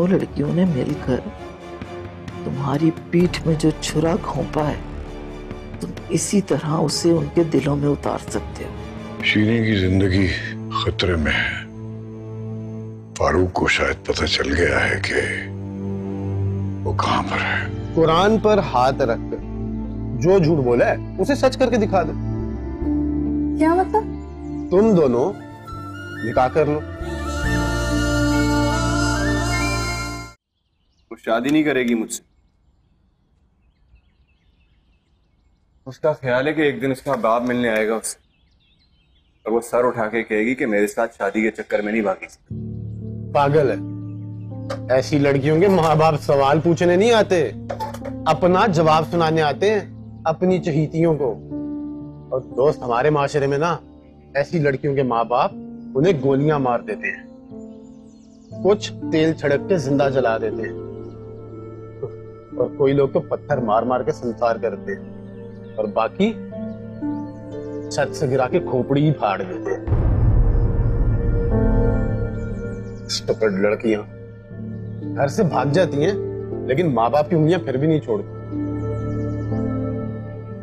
दोनों लड़कियों ने मिलकर तुम्हारी पीठ में जो छुरा घोंपा है, तुम इसी तरह उसे उनके दिलों में उतार सकते हो। शीनी की जिंदगी खतरे में है। फारूक को शायद पता चल गया है कि वो कहां पर है। कुरान पर हाथ रखकर जो झूठ बोला है उसे सच करके दिखा दो। क्या मतलब? तुम दोनों निकाह कर लो। वो शादी नहीं करेगी मुझसे। उसका ख्याल है कि एक दिन उसका बाप मिलने आएगा उससे, और वो सर उठा के कहेगी कि मेरे साथ शादी के चक्कर में नहीं भागी। पागल है। ऐसी लड़कियों के माँ बाप सवाल पूछने नहीं आते, अपना जवाब सुनाने आते हैं अपनी चहीतियों को। और दोस्त, हमारे माशरे में ना ऐसी लड़कियों के माँ बाप उन्हें गोलियां मार देते हैं, कुछ तेल छिड़क के जिंदा जला देते हैं, और कोई लोग तो पत्थर मार मार के संसार करते हैं, और बाकी छत से गिरा के खोपड़ी ही फाड़ देते हैं। स्टूपिड लड़कियां घर से भाग जाती हैं, लेकिन माँ बाप की उंगलियां फिर भी नहीं छोड़ती।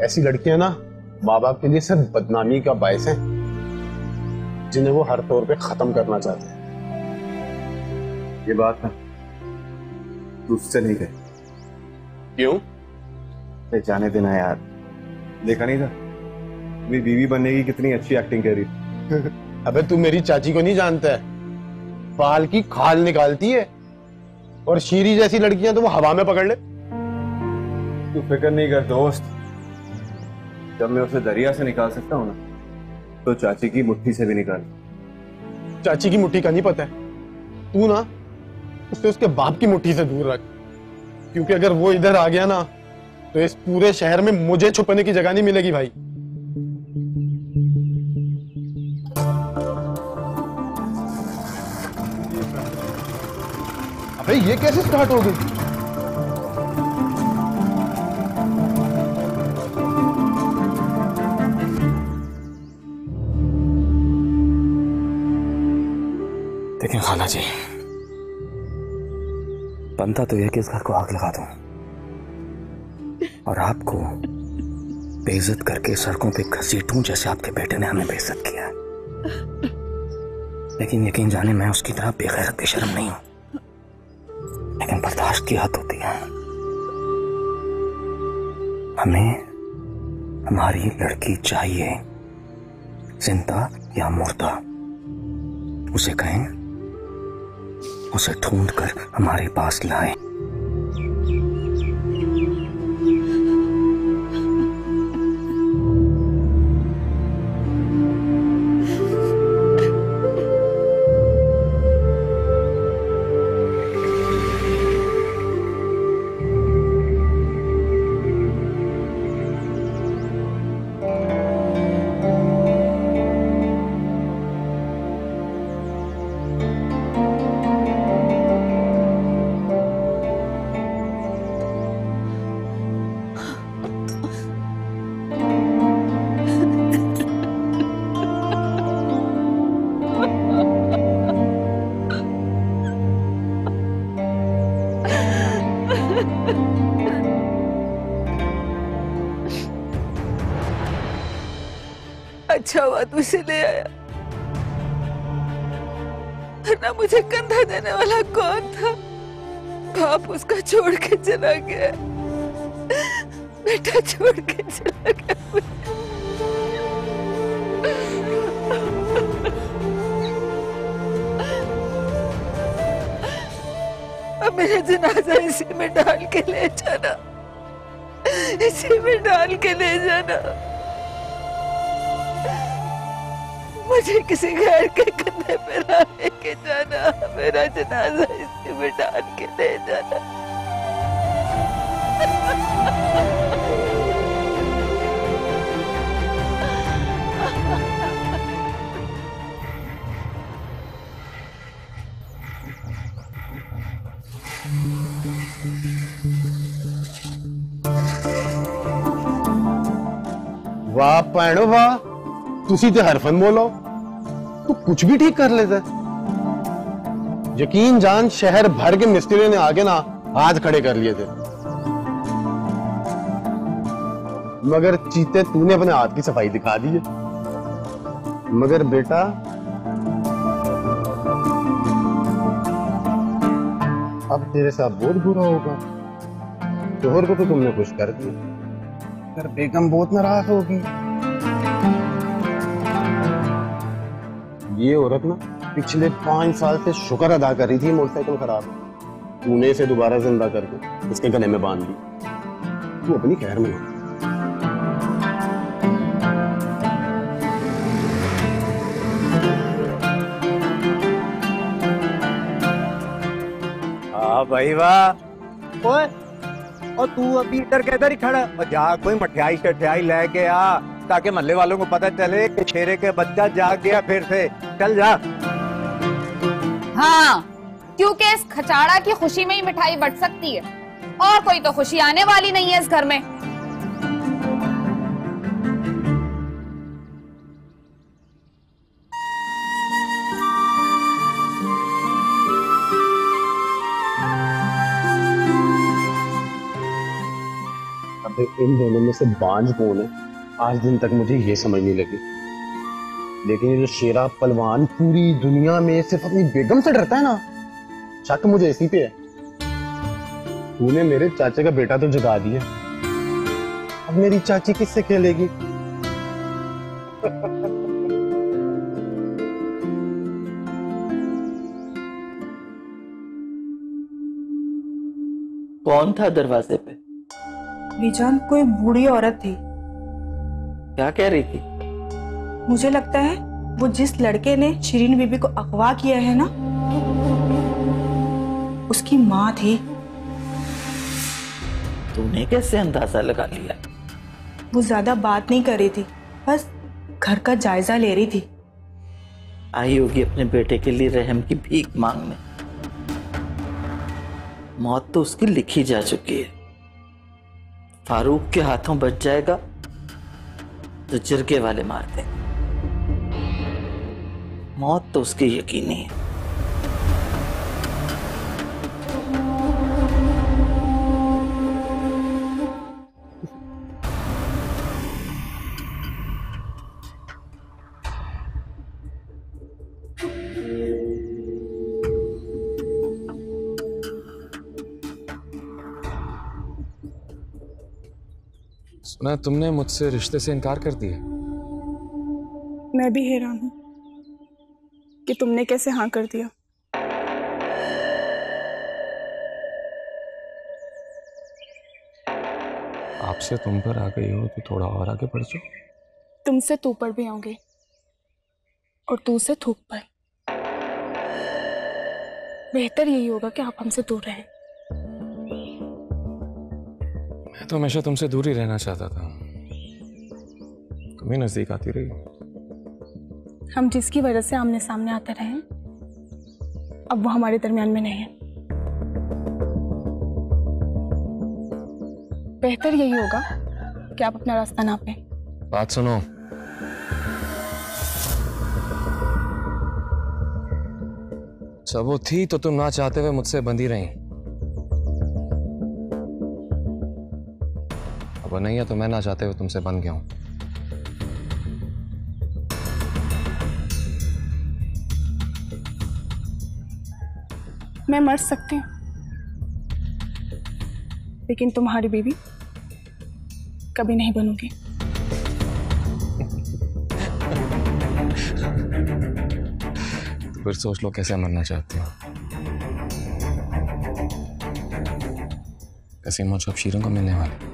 ऐसी लड़कियां ना माँ बाप के लिए सिर्फ बदनामी का बायस हैं, जिन्हें वो हर तौर पे खत्म करना चाहते हैं। ये बात ना तुझसे नहीं कही। क्यों? जाने देना यार, देखा नहीं था मेरी बीवी बनने की कितनी अच्छी एक्टिंग कर रही थी। अबे तू मेरी चाची को नहीं जानता है, बाल की खाल निकालती है, और शीरी जैसी लड़कियां तो वो हवा में पकड़ ले। तू फिक्र नहीं कर दोस्त, जब मैं उसे दरिया से निकाल सकता हूँ ना, तो चाची की मुट्ठी से भी निकाल। चाची की मुट्ठी का नहीं पता है, तू ना उसे उसके बाप की मुट्ठी से दूर रख, क्योंकि अगर वो इधर आ गया ना तो इस पूरे शहर में मुझे छुपने की जगह नहीं मिलेगी भाई। अबे ये कैसे स्टार्ट हो गई? देखें खाला जी, बनता तो यह कि इस घर को आग लगा दूं और आपको बेइज्जत करके सड़कों पे घसीटूं, जैसे आपके बेटे ने हमें बेइज्जत किया। लेकिन यकीन जाने मैं उसकी तरह बेगैरत बेशर्म नहीं हूं, लेकिन बर्दाश्त की हद होती है। हमें हमारी लड़की चाहिए, जिंदा या मुर्दा, उसे कहें उसे ढूंढ कर हमारे पास लाए। अच्छा हुआ तू इसे ले आया, वरना मुझे कंधा देने वाला कौन था? बाप उसका छोड़ के चला गया, बेटा छोड़ के चला गया। अब मेरा जनाजा इसी में डाल के ले जाना, इसी में डाल के ले जाना। मुझे किसी गैर के कंधे पे ना लेके जाना, मेरा जनाजा इसी में डाल के ले जाना। वाह भैनो वाह, तुसी ते हरफन बोलो, तू कुछ भी ठीक कर लेता। यकीन जान शहर भर के मिस्त्रियों ने आके ना हाथ खड़े कर लिए थे, मगर चीते तूने अपने हाथ की सफाई दिखा दी है। मगर बेटा अब तेरे साथ बहुत बुरा होगा। जोहर को तो तुमने खुश कर दिया, पर बेगम बहुत नाराज होगी। ये औरत ना पिछले 5 साल से शुक्र अदा कर रही थी मोटरसाइकिल खराब है। तूने इसे दोबारा जिंदा करके इसके गले में बांध दी। तू अपनी खैर में हो। हाँ भाई वाह। ओए और तू अभी इधर के इधर ही खड़ा, और जा कोई मठियाई शठियाई लेके आ, ताकि मोहल्ले वालों को पता चले कि शेरे के बच्चा जाग गया फिर से। चल जा। हाँ, क्योंकि इस खचाड़ा की खुशी में ही मिठाई बट सकती है, और कोई तो खुशी आने वाली नहीं है इस घर में। अबे इन दोनों में से बांझ कौन है, आज दिन तक मुझे ये समझ नहीं लगी। लेकिन ये जो शेरा पलवान पूरी दुनिया में सिर्फ अपनी बेगम से डरता है ना, शक मुझे इसी पे है। तूने मेरे चाचे का बेटा तो जगा दिया, अब मेरी चाची किससे खेलेगी? कौन था दरवाजे पे? बीजान कोई बूढ़ी औरत थी। क्या कह रही थी? मुझे लगता है वो जिस लड़के ने शिरीन बीबी को अगवा किया है ना, उसकी माँ थी। तूने कैसे अंदाजा लगा लिया? वो ज्यादा बात नहीं कर रही थी, बस घर का जायजा ले रही थी। आई होगी अपने बेटे के लिए रहम की भीख मांगने। मौत तो उसकी लिखी जा चुकी है। फारूक के हाथों बच जाएगा तो जिरगे वाले मार देंगे। मौत तो उसकी यकीनी है। सुना तुमने मुझसे रिश्ते से इनकार कर दिया। मैं भी हैरान हूँ कि तुमने कैसे हाँ कर दिया। आपसे तुम पर आ गई हो तो थोड़ा और आगे बढ़ जाओ। तुमसे तू पर भी आऊंगी और तू से थूक पर। बेहतर यही होगा कि आप हमसे दूर रहें। मैं तो हमेशा तुमसे दूर ही रहना चाहता था, तुम ही नजदीक आती रही। हम जिसकी वजह से आमने सामने आते रहे, अब वो हमारे दरमियान में नहीं है। बेहतर यही होगा कि आप अपना रास्ता नापें। बात सुनो, जब वो थी तो तुम ना चाहते हुए मुझसे बंधी रही। अब वो नहीं है तो मैं ना चाहते हुए तुमसे बंध गया हूं। मैं मर सकती हूँ, लेकिन तुम्हारी बीवी कभी नहीं बनूंगी। फिर सोच लो कैसे मरना चाहती हो। कसीम मुझे अब शीरों को मिलने वाले।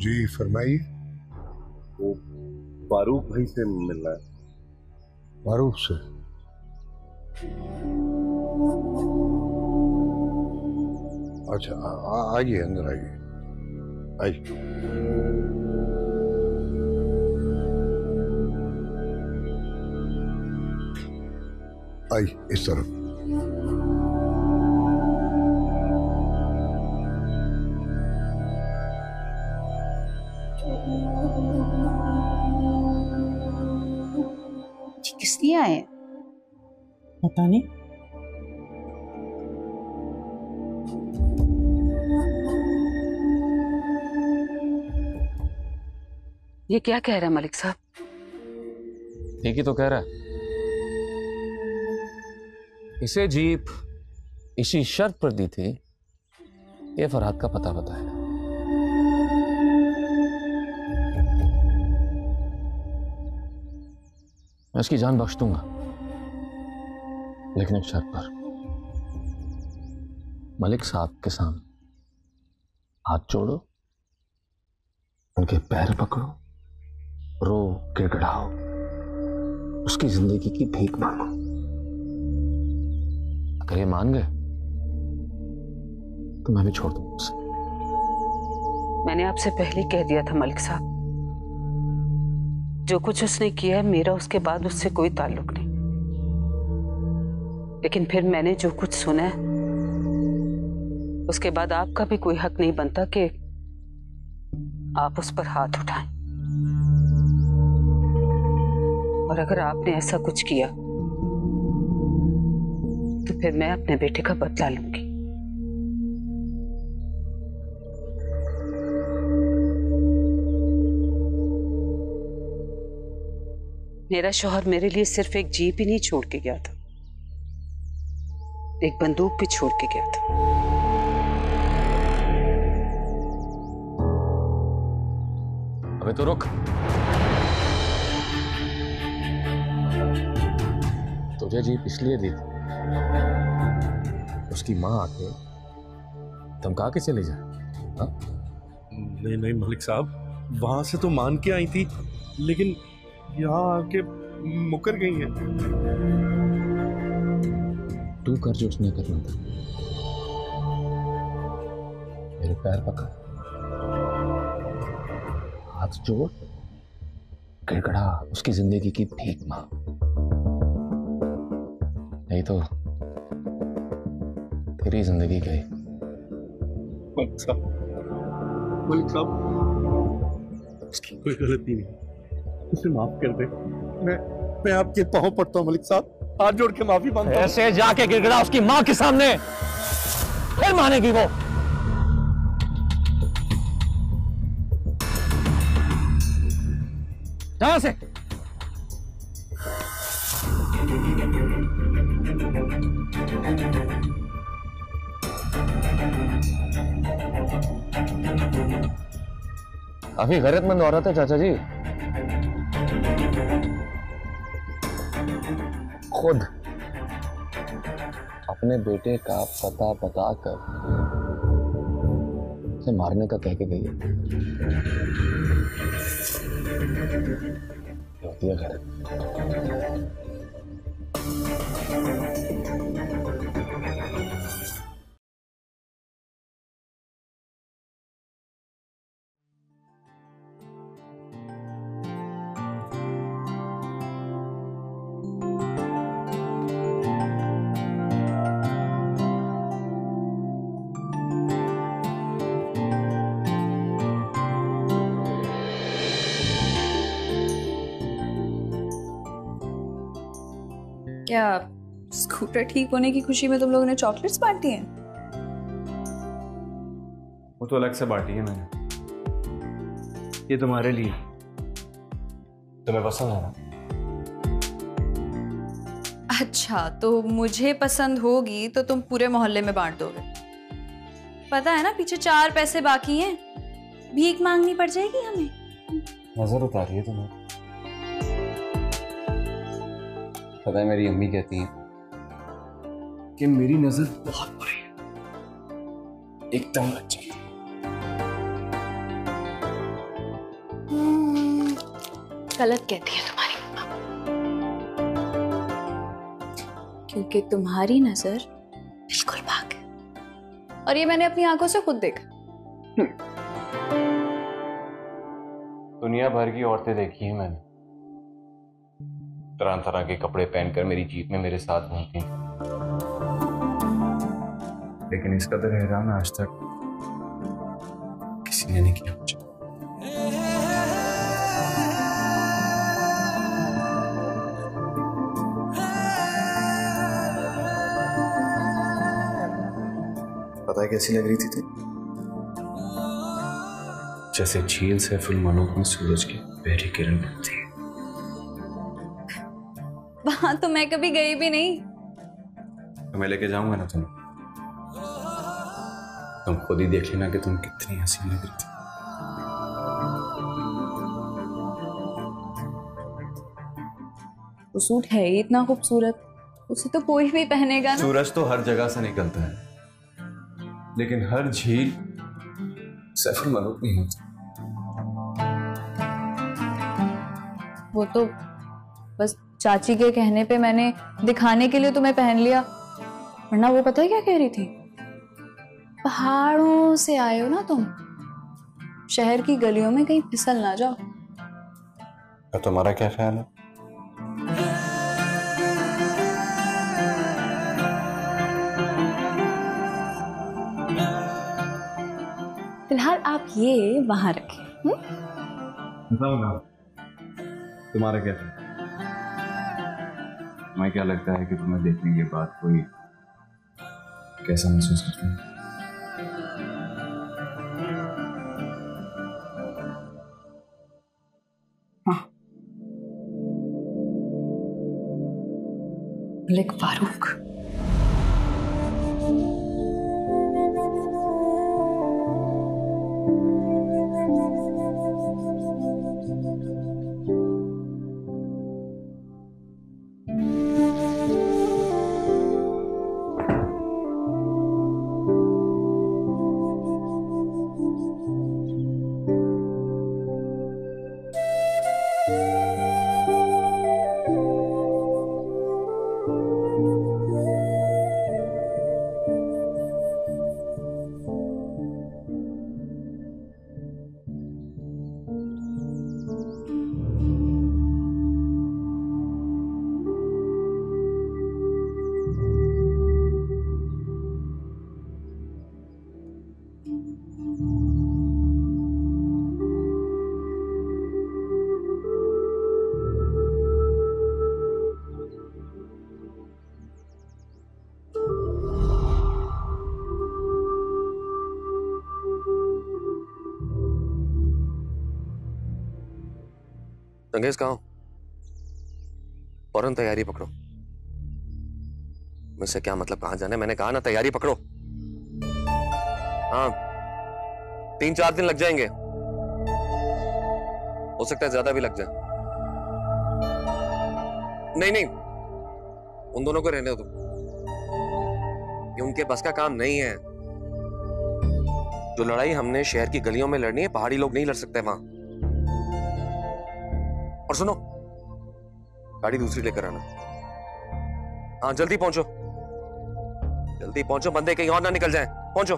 जी फरमाइए। वो फारूक भाई से मिलना है। फारूक से? अच्छा आइए, अंदर आइए। आइए। आइए इस तरफ। किस लिए आए? पता नहीं। ये क्या कह रहा है मलिक साहब? ठीक ही तो कह रहा है। इसे जीप इसी शर्त पर दी थी, ये फरहाद का पता बताएगा। मैं उसकी जान बख्श दूंगा, लेकिन एक शर्त पर। मलिक साहब के सामने हाथ जोड़ो, उनके पैर पकड़ो, रो गिड़गिड़ाओ, उसकी जिंदगी की भीख मांगो। अगर ये मान गए तो मैं भी छोड़ दूंगा उसे। मैंने आपसे पहले ही कह दिया था मलिक साहब, जो कुछ उसने किया है मेरा उसके बाद उससे कोई ताल्लुक नहीं। लेकिन फिर मैंने जो कुछ सुना है उसके बाद आपका भी कोई हक नहीं बनता कि आप उस पर हाथ उठाएं। और अगर आपने ऐसा कुछ किया तो फिर मैं अपने बेटे का बदला लूंगी। मेरा शौहर मेरे लिए सिर्फ एक जीप ही नहीं छोड़ के गया था, एक बंदूक भी छोड़ के गया था। अबे तो रुक। तुझे जीप इसलिए दी थी उसकी मां आके धमका के चली जाए? नहीं नहीं मलिक साहब, वहां से तो मान के आई थी, लेकिन यहाँ आके मुकर गई है। तू कर जो उसने करना था। मेरे पैर पकड़, हाथ जोड़, गिड़गिड़ा, उसकी जिंदगी की भीख मांग। नहीं तो तेरी जिंदगी गई। मलिक साहब, उसकी कोई गलती नहीं, उसे माफ कर दे। मैं आपके पांव पड़ता हूँ मलिक साहब, हाथ जोड़ के माफी मांगता हूँ। ऐसे जाके गिड़गिड़ा उसकी मां के सामने, फिर मानेगी वो। कहां से? काफी गैरतमंद औरत है चाचा जी। खुद अपने बेटे का पता बता कर उसे मारने का कह के गई है। होती है गैरत। क्या स्कूटर ठीक होने की खुशी में तुम लोगों ने चॉकलेट्स बांटी हैं? वो तो अलग से बांटी है मैंने, ये तुम्हारे लिए। तुम्हें पसंद है ना? अच्छा, तो मुझे पसंद होगी तो तुम पूरे मोहल्ले में बांट दोगे। पता है ना पीछे 4 पैसे बाकी हैं, भीख मांगनी पड़ जाएगी हमें। नजर उतारी है तुम्हें। पता है मेरी अम्मी कहती हैं कि मेरी नजर बहुत बुरी है, एकदम लग जाती है। गलत कहती है तुम्हारी माँ, क्योंकि तुम्हारी नजर बिल्कुल पाक है और ये मैंने अपनी आंखों से खुद देखा। दुनिया भर की औरतें देखी है मैंने, तरह तरह के कपड़े पहनकर मेरी जीप में मेरे साथ घूमती हैं, लेकिन इस कदर हैरान आज तक किसी ने नहीं किया मुझे। पता है कैसी लग रही थी? जैसे झील से फुलमानों में सूरज की पहली किरण बनती है। वहां तो मैं कभी गई भी नहीं। तो मैं लेके जाऊंगा ना तुम्हें, तुम खुद ही देख लेना कि तुम कितनी हसीन लग रही थी। वो सूट है ही इतना खूबसूरत, उसे तो कोई भी पहनेगा ना। सूरज तो हर जगह से निकलता है, लेकिन हर झील सैफुल मलूक नहीं होती। वो तो बस चाची के कहने पे मैंने दिखाने के लिए तुम्हें पहन लिया, वरना वो पता है क्या कह रही थी? पहाड़ों से आए हो ना तुम, शहर की गलियों में कहीं फिसल ना जाओ। और तुम्हारा क्या ख्याल है? फिलहाल आप ये वहां रखें। बताओ ना, तुम्हारा क्या था? तुम्हें क्या लगता है कि तुम्हें देखने के बाद कोई कैसा महसूस करता है? मलिक फारूक, चंगेज कहाँ हो? फौरन तैयारी पकड़ो। मुझसे क्या मतलब कहाँ जाना है? मैंने कहा ना तैयारी पकड़ो। हाँ, 3-4 दिन लग जाएंगे, हो सकता है ज्यादा भी लग जाए। नहीं नहीं, उन दोनों को रहने दो, ये उनके बस का काम नहीं है। जो लड़ाई हमने शहर की गलियों में लड़नी है, पहाड़ी लोग नहीं लड़ सकते वहां। और सुनो, गाड़ी दूसरी लेकर आना। हाँ जल्दी पहुंचो, जल्दी पहुंचो, बंदे कहीं और ना निकल जाएं। पहुंचो।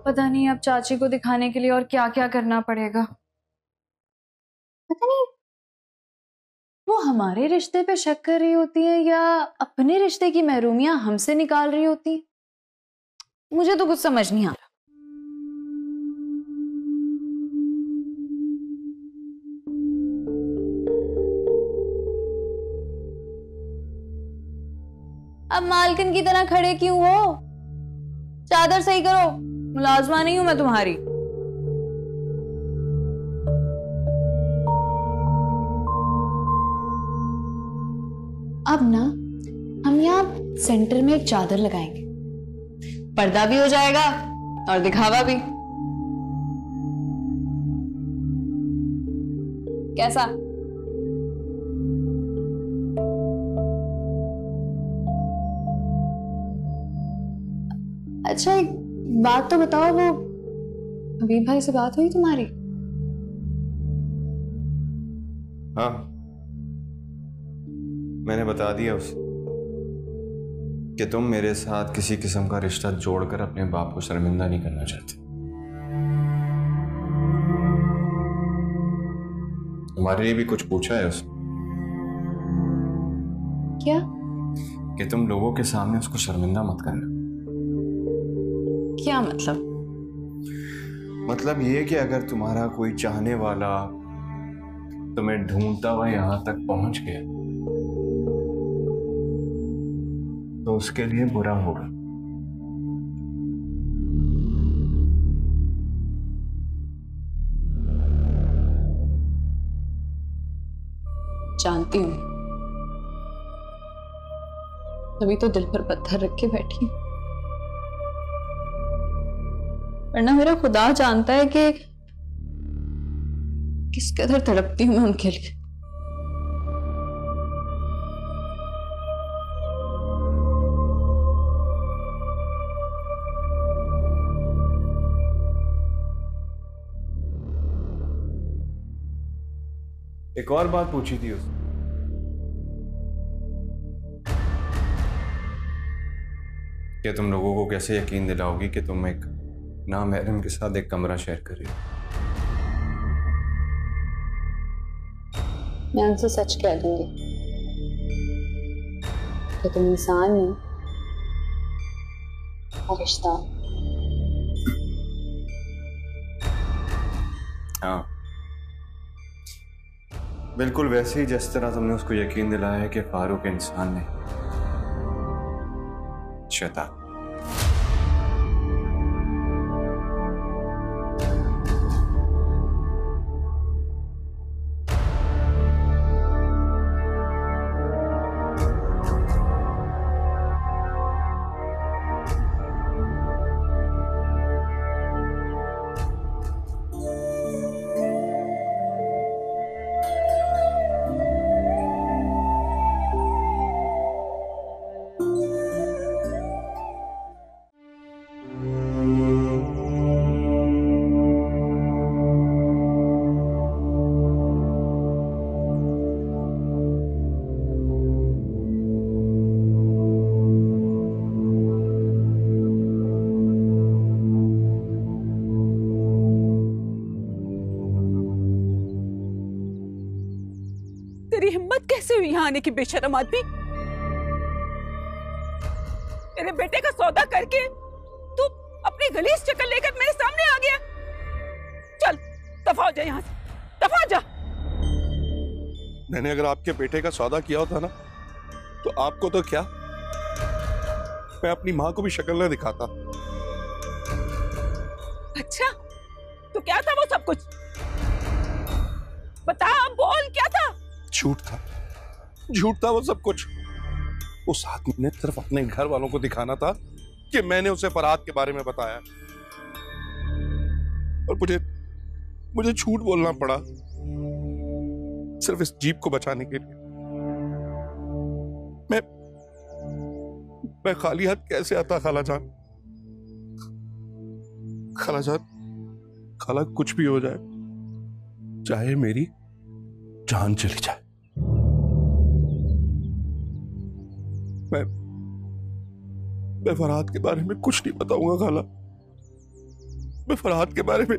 पता नहीं अब चाची को दिखाने के लिए और क्या क्या करना पड़ेगा। पता नहीं वो हमारे रिश्ते पे शक कर रही होती है या अपने रिश्ते की महरूमियां हमसे निकाल रही होती है? मुझे तो कुछ समझ नहीं आ रहा। अब मालकिन की तरह खड़े क्यों हो? चादर सही करो, मुलाजमा नहीं हूं मैं तुम्हारी। अब ना हम यहाँ सेंटर में एक चादर लगाएंगे, पर्दा भी हो जाएगा और दिखावा भी। कैसा? अच्छा एक बात तो बताओ, वो हबीब भाई से बात हुई तुम्हारी? हाँ, मैंने बता दिया उसे कि तुम मेरे साथ किसी किस्म का रिश्ता जोड़कर अपने बाप को शर्मिंदा नहीं करना चाहते। तुम्हारे लिए भी कुछ पूछा है उसने। क्या? कि तुम लोगों के सामने उसको शर्मिंदा मत करना। क्या मतलब? मतलब ये कि अगर तुम्हारा कोई चाहने वाला तुम्हें ढूंढता हुआ यहां तक पहुंच गया तो उसके लिए बुरा होगा। जानती हूँ, तभी तो दिल पर पत्थर रख के बैठी हूं। वरना मेरा खुदा जानता है कि किस कदर तड़पती हूं मैं उनके लिए। एक और बात पूछी थी उसने कि तुम लोगों को कैसे यकीन दिलाओगी कि तुम एक नामहरम के साथ एक कमरा शेयर कर रही हो। मैं उनसे सच कह दूंगी कि तुम इंसान नहीं, फरिश्ता। हाँ, बिल्कुल वैसे ही जिस तरह तुमने उसको यकीन दिलाया है कि फारूक इंसान नहीं, शैतान। कैसे हुई यहाँ आने की बेशर्म आदमी? मेरे बेटे का सौदा करके तू अपनी गलीज शक्ल लेकर मेरे सामने आ गया। चल दफा हो जा यहाँ से, दफा हो जा। मैंने अगर आपके बेटे का सौदा किया होता ना तो आपको तो क्या, मैं अपनी माँ को भी शक्ल न दिखाता। अच्छा तो क्या था वो सब कुछ? बता, बोल क्या था? झूठ था, झूठ था वो सब कुछ। उस आदमी ने सिर्फ अपने घर वालों को दिखाना था कि मैंने उसे फरहाद के बारे में बताया, और मुझे झूठ बोलना पड़ा सिर्फ इस जीप को बचाने के लिए। मैं खाली हाथ कैसे आता खालाजान? खालाजान, खाला कुछ भी हो जाए, चाहे मेरी जान चली जाए, मैं फरहाद के बारे में कुछ नहीं बताऊंगा खाला। मैं फरहाद के बारे में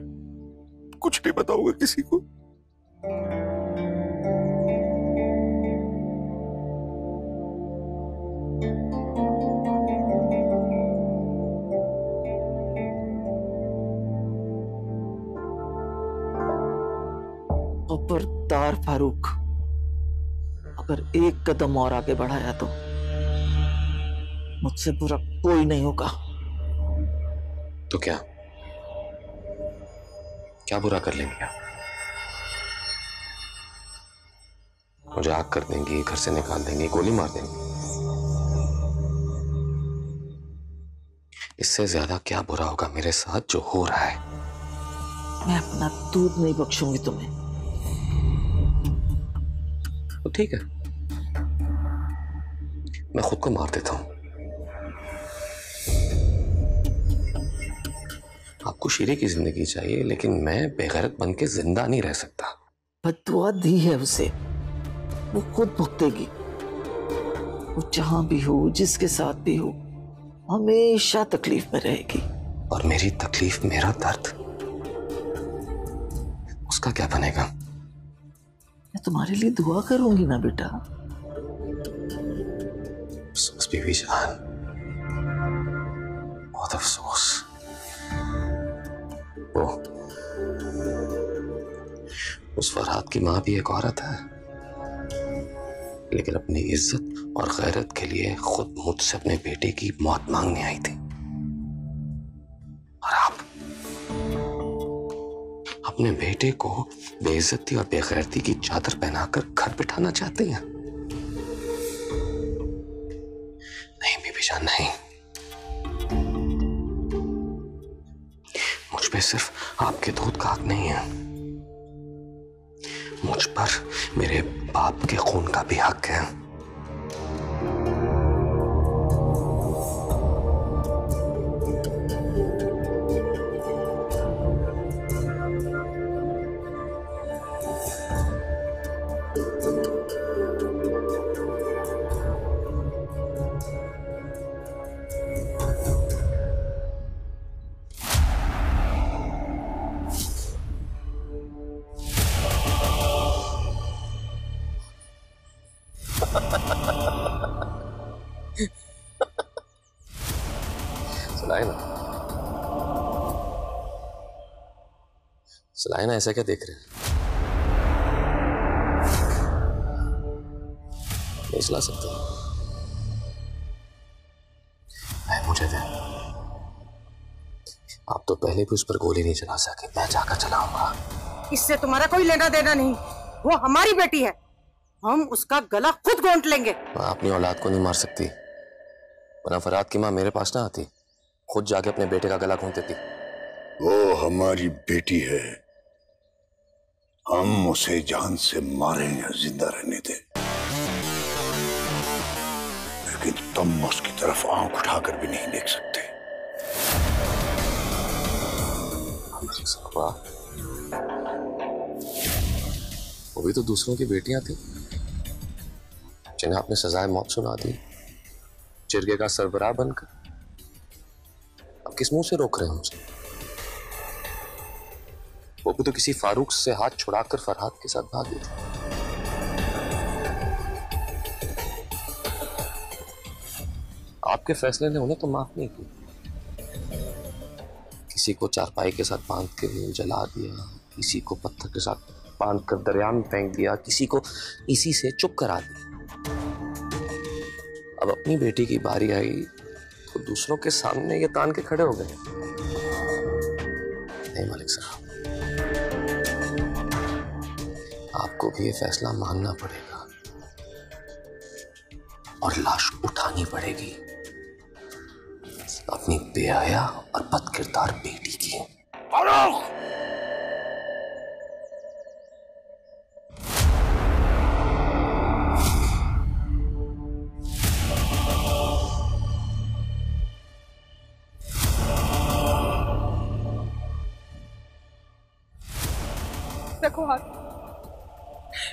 कुछ नहीं बताऊंगा किसी को। खबरदार फारूक, अगर एक कदम और आगे बढ़ाया तो मुझसे बुरा कोई नहीं होगा। तो क्या क्या बुरा कर लेंगे आप? मुझे आग कर देंगी, घर से निकाल देंगी, गोली मार देंगी। इससे ज्यादा क्या बुरा होगा मेरे साथ जो हो रहा है? मैं अपना दूध नहीं बख्शूंगी तुम्हें। तो ठीक है, मैं खुद को मार देता हूं। आपको शीरे की जिंदगी चाहिए, लेकिन मैं बेगैरत बन के जिंदा नहीं रह सकता। बद्दुआ दी है उसे, वो खुद भुगतेगी। वो जहां भी हो, जिसके साथ भी हो, हमेशा तकलीफ में रहेगी। और मेरी तकलीफ, मेरा दर्द, उसका क्या बनेगा? मैं तुम्हारे लिए दुआ करूंगी ना बेटा। अफसोस बीवी जान, बहुत अफसोस। वो उस फरहाद की मां भी एक औरत है, लेकिन अपनी इज्जत और गैरत के लिए खुद मुझसे अपने बेटे की मौत मांगने आई थी। और आप अपने बेटे को बेइज्जती और बेगैरती की चादर पहनाकर घर बिठाना चाहते हैं? नहीं बीबी जान, नहीं। मुझ पे सिर्फ आपके दूध का हक नहीं है, मुझ पर मेरे बाप के खून का भी हक है। सुनाए ना, ऐसा क्या देख रहे हैं? नहीं चला सकते? मुझे दे। आप तो पहले भी उस पर गोली नहीं चला सके, मैं जाकर चलाऊंगा। इससे तुम्हारा कोई लेना देना नहीं, वो हमारी बेटी है, हम उसका गला खुद घोंट लेंगे। मैं अपनी औलाद को नहीं मार सकती, वरना फरहाद की माँ मेरे पास ना आती, खुद जाके अपने बेटे का गला घोंट देती। वो हमारी बेटी है, हम उसे जान से मारें या जिंदा रहने दें, लेकिन तुम उसकी तरफ आंख उठाकर भी नहीं देख सकते। वो भी तो दूसरों की बेटियां थी, जिन्हें आपने सजाए मौत सुना दी, जिरगे का सरबराह बनकर। अब किस मुंह से रोक रहे हैं मुझे? वो भी तो किसी फारूक से हाथ छुड़ाकर फरहाद के साथ भागी थी। आपके फैसले ने उन्हें तो माफ नहीं किया। किसी को चारपाई के साथ बांध के जला दिया, किसी को पत्थर के साथ बांध कर दरिया में फेंक दिया, किसी को इसी से चुप करा दिया। अब अपनी बेटी की बारी आई तो दूसरों के सामने ये तान के खड़े हो गए। नहीं मलिक साहब, आपको भी ये फैसला मानना पड़ेगा और लाश उठानी पड़ेगी अपनी बेहया और बदकिरदार बेटी की। फारूक!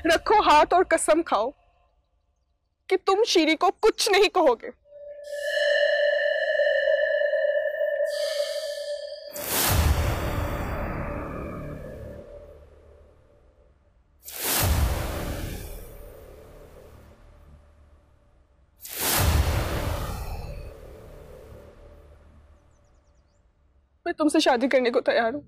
रखो हाथ और कसम खाओ कि तुम शीरी को कुछ नहीं कहोगे। मैं तुमसे शादी करने को तैयार हूं।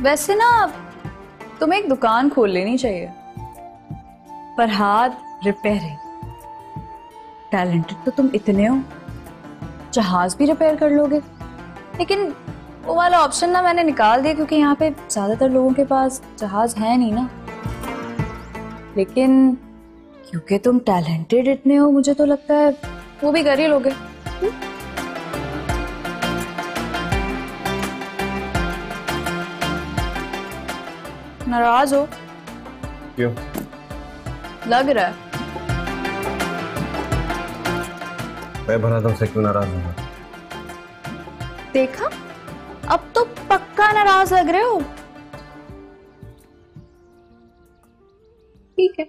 वैसे ना तुम्हें एक दुकान खोल लेनी चाहिए। फरहाद रिपेयरिंग, टैलेंटेड तो तुम इतने हो, जहाज भी रिपेयर कर लोगे। लेकिन वो वाला ऑप्शन ना मैंने निकाल दिया क्योंकि यहाँ पे ज्यादातर लोगों के पास जहाज है नहीं ना। लेकिन क्योंकि तुम टैलेंटेड इतने हो, मुझे तो लगता है वो भी कर ही लोगे। नाराज हो? क्यों? लग रहा है। मैं भला तुमसे क्यों नाराज हूँ? देखा, अब तो पक्का नाराज लग रहे हो। ठीक है,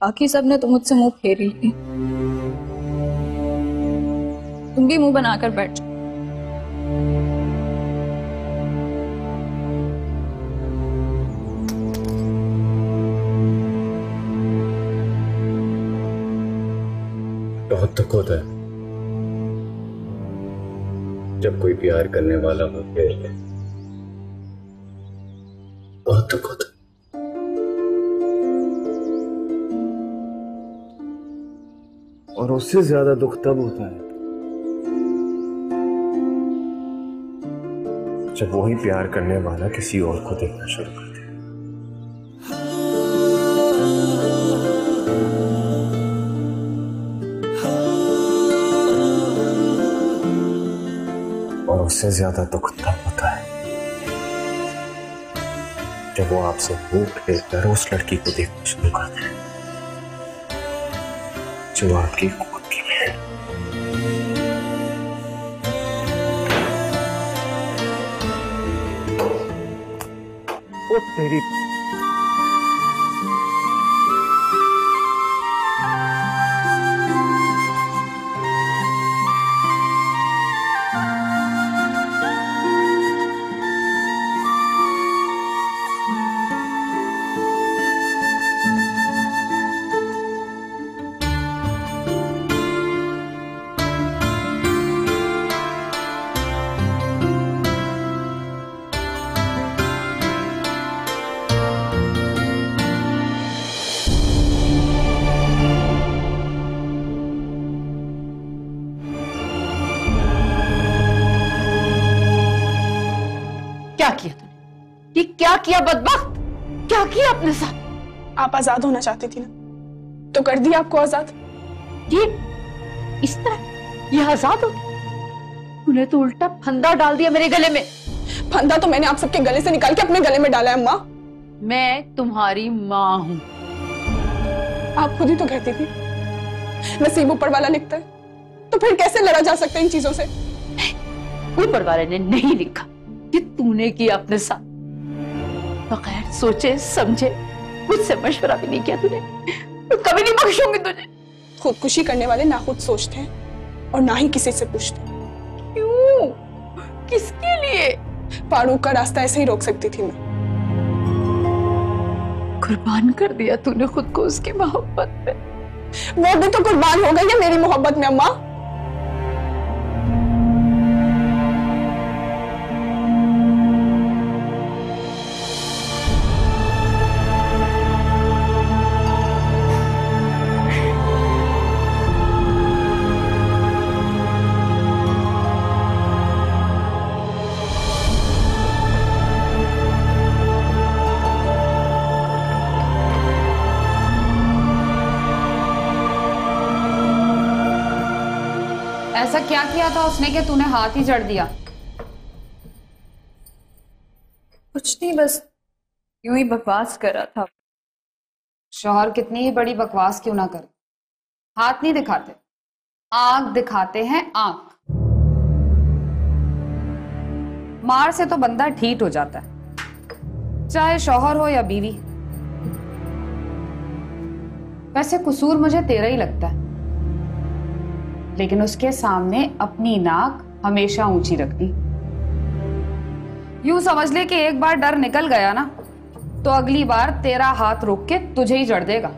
बाकी सब ने तो मुझसे मुंह फेर ली, तुम भी मुंह बनाकर बैठ जाओ। बहुत दुख होता है जब कोई प्यार करने वाला हो फेर ले। बहुत दुख होता है। और उससे ज्यादा दुख तब होता है जब वही प्यार करने वाला किसी और को देखना शुरू कर दे। और उससे ज्यादा दुख तब होता है जब वो आपसे मुंह फेरकर उस लड़की को देखना शुरू कर दे जो आपकी खुद की बहन। वो तेरी क्या किया तूने? ये क्या किया बदबख्त? क्या किया अपने साथ? आप आजाद होना चाहती थी ना, तो कर दिया आपको आजाद। ये इस तरह ये आजाद हो? तूने तो उल्टा फंदा डाल दिया मेरे गले में। फंदा तो मैंने आप सबके गले से निकाल के अपने गले में डाला है अम्मा। मैं तुम्हारी माँ हूँ। आप खुद ही तो कहती थी नसीब ऊपर वाला लिखता है, तो फिर कैसे लड़ा जा सकता है इन चीजों से? ऊपर वाले ने नहीं लिखा, ये तूने किया अपने साथ। बगैर सोचे समझे, मुझसे मशवरा भी नहीं किया तूने। मैं कभी नहीं बख्शूंगी तुझे। खुदकुशी करने वाले ना खुद सोचते हैं और ना ही किसी से पूछते। क्यों? किसके लिए? फारूक का रास्ता ऐसे ही रोक सकती थी मैं। कुर्बान कर दिया तूने खुद को उसकी मोहब्बत में। वो भी तो कुर्बान हो गई है मेरी मोहब्बत में अम्मा। ऐसा क्या किया था उसने कि तूने हाथ ही जड़ दिया? कुछ नहीं, बस यूं ही बकवास कर रहा था। शौहर कितनी ही बड़ी बकवास क्यों ना करे, हाथ नहीं दिखाते, आंख दिखाते हैं। आंख मार से तो बंदा ठीक हो जाता है, चाहे शौहर हो या बीवी। वैसे कसूर मुझे तेरा ही लगता है, लेकिन उसके सामने अपनी नाक हमेशा ऊंची रखती। यूं समझ ले कि एक बार डर निकल गया ना, तो अगली बार तेरा हाथ रोक के तुझे ही जड़ देगा।